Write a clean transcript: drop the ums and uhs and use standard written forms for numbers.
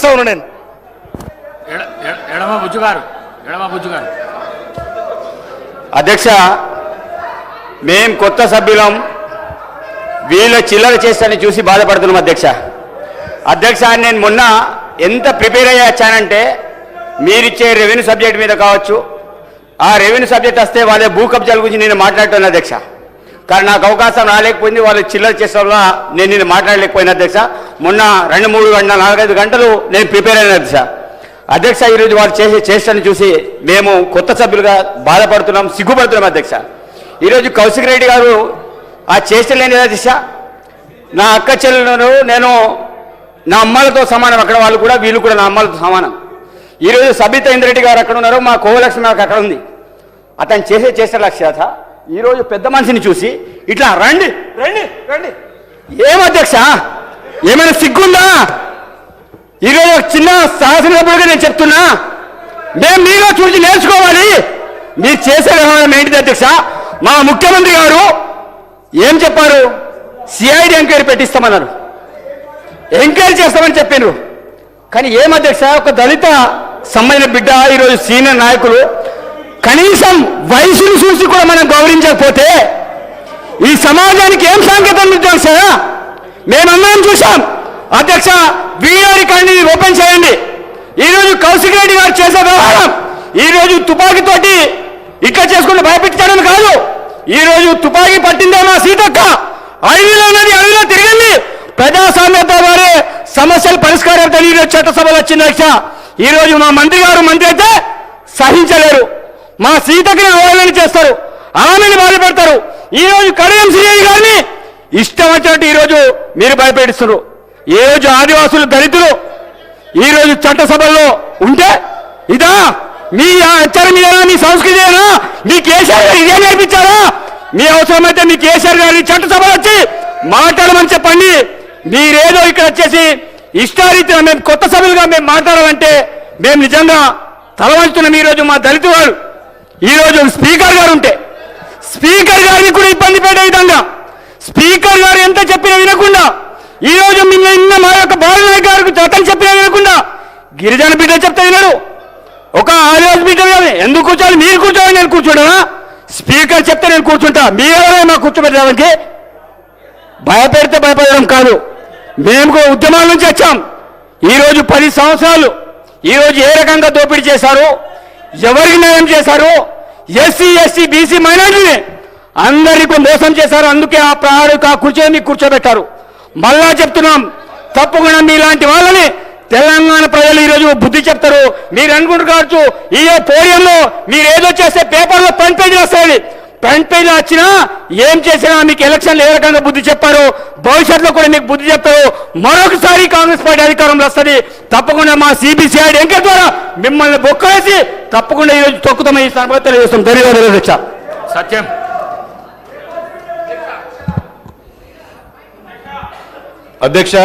చేస్తా ఉన్నా నేను. ఎడమ బుజ్జుగారు అధ్యక్ష, మేం కొత్త సభ్యులం, వీళ్ళ చిల్లర చేస్తానని చూసి బాధపడుతున్నాం అధ్యక్ష. నేను మొన్న ఎంత ప్రిపేర్ అయ్యి వచ్చానంటే, మీరిచ్చే రెవెన్యూ సబ్జెక్ట్ మీద కావచ్చు, ఆ రెవెన్యూ సబ్జెక్ట్ వస్తే వాళ్ళ భూ కబ్జాల గురించి నేను మాట్లాడుతున్నాను అధ్యక్ష. కానీ నాకు అవకాశం రాలేకపోయింది, వాళ్ళు చిల్లర చేసే వల్ల నేను నిన్ను మాట్లాడలేకపోయినా అధ్యక్ష. మొన్న 2-3 గంటలు 4-5 గంటలు నేను ప్రిపేర్ అయిన అధ్యక్ష. ఈరోజు వాళ్ళు చేసే చేష్టని చూసి మేము కొత్త సభ్యులుగా బాధపడుతున్నాం, సిగ్గుపడుతున్నాం అధ్యక్ష. ఈరోజు కౌశిక్ రెడ్డి గారు ఆ చేష్టలేని అధ్యక్ష, నా అక్క చెల్లెలను నేను నా అమ్మలతో సమానం, అక్కడ వాళ్ళు కూడా వీళ్ళు కూడా నా అమ్మలతో సమానం. ఈరోజు సబితా ఇంద్రెడ్డి గారు అక్కడ ఉన్నారు, మా కోవలక్ష్మి నాకు అక్కడ ఉంది. అతను చేసే లక్ష్యత ఈరోజు పెద్ద మనిషిని చూసి ఇట్లా రండి రండి రండి. ఏమధ్యక్ష, ఏమైనా సిగ్గుందా? ఈరోజు చిన్న శాసనసభ్యులుగా నేను చెప్తున్నా, మేము మీలో చూసి నేర్చుకోవాలి. మీరు చేసే వ్యవహారం ఏంటిది అధ్యక్ష? మా ముఖ్యమంత్రి గారు ఏం చెప్పారు? సిఐడి ఎంక్వైరీ పెట్టిస్తామన్నారు, ఎంక్వైరీ చేస్తామని చెప్పారు. కానీ ఏమధ్యక్ష, ఒక దళిత సంబంధించిన బిడ్డ ఈరోజు సీనియర్ నాయకులు కనీసం వయసును చూసి కూడా మనం గౌరవించకపోతే ఈ సమాజానికి ఏం సంకేతం అధ్యక్ష? మేమందరం చూసాం అధ్యక్ష. వీడియో రికార్డుని ఓపెన్ చేయండి. ఈరోజు కౌశిక్ రెడ్డి గారు చేసే వ్యవహారం ఈరోజు తుపాకీతోటి ఇక్కడ చేసుకుంటూ భయపెట్టించడం కాదు. ఈరోజు తుపాకీ పట్టిందే మా సీతక్క, అడవిలో ఉన్నది, అడవిలో తిరిగింది. ప్రజాస్వామ్యత వారే సమస్యలు పరిష్కారం ఈరోజు చట్టసభలో వచ్చింది అధ్యక్ష. ఈరోజు మా మంత్రి అయితే సహించలేరు, మా సీతకి అవహేళన చేస్తారు, ఆమెను బాధ పెడతారు. ఈరోజు కడియం సిఐ గారిని ఇష్టం వచ్చినట్టు ఈరోజు మీరు భయపెడిస్తున్నారు. ఏ రోజు ఆదివాసులు దళితులు ఈరోజు చట్టసభల్లో ఉంటే ఇదా మీ ఆచారం ఇదేనా? మీ సంస్కృతి ఏనా? మీ కేసీఆర్ గారు ఇదే నేర్పించారా? మీ అవసరమైతే మీ కేసీఆర్ గారి చట్టసభలో వచ్చి మాట్లాడమని చెప్పండి. మీరేదో ఇక్కడ వచ్చేసి ఇష్టారీతిగా మేము కొత్త సభ్యులుగా మేము మాట్లాడాలంటే మేము నిజంగా తలవంచుతున్నాం. ఈరోజు మా దళిత వారు ఈరోజు స్పీకర్ గారు ఉంటే స్పీకర్ గారిని కూడా ఇబ్బంది పెట్టే విధంగా స్పీకర్ గారు ఎంత చెప్పినా వినకుండా, ఈరోజు నిన్న మా యొక్క బాలనాయక్ గారికి అతను చెప్పినా వినకుండా, గిరిజన బిడ్డ చెప్తే వినడు, ఒక ఆదివాసి బిడ్డ ఎందుకు కూర్చోవాలి? మీరు కూర్చోవాలి, నేను కూర్చోడనా? స్పీకర్ చెప్తే నేను కూర్చుంటా, మీరెవరైనా మాకు కూర్చోబెట్టడానికి? భయపెడితే భయపడడం కాదు, మేము కూడా ఉద్యమాల నుంచి వచ్చాం. ఈరోజు 10 సంవత్సరాలు ఈరోజు ఏ రకంగా దోపిడీ చేశారు, ఎవరికి న్యాయం చేశారు? ఎస్సీ ఎస్టీ బీసీ మైనారిటీని అందరికీ మోసం చేశారు. అందుకే ఆ ప్రాణాలకు ఆ కూర్చొని కూర్చోబెట్టారు. మళ్ళా చెప్తున్నాం, తప్పకుండా మీలాంటి వాళ్ళని తెలంగాణ ప్రజలు ఈరోజు బుద్ధి చెప్తారు. మీరు అనుకుంటారు కావచ్చు, ఈ పోడియంలో మీరు ఏదో చేస్తే పేపర్లో ఫ్రంట్ పేజీలు వస్తాయి. ఫ్రంట్ పేజీలో వచ్చినా ఏం చేసినా మీకు ఎలక్షన్లు ఏ రకంగా బుద్ధి చెప్పారు, భవిష్యత్తులో కూడా మీకు బుద్ధి చెప్తారు. మరొకసారి కాంగ్రెస్ పార్టీ అధికారంలో వస్తుంది. తప్పకుండా మా సిబిసిఐడి ఎంక్వైరీ ద్వారా మిమ్మల్ని బొక్కవేసి తప్పకుండా ఈరోజు తొక్కుతాం. ఈ సందర్భంగా తెలియజేస్తాం. ధన్యవాదాలు సత్యం. అధ్యక్ష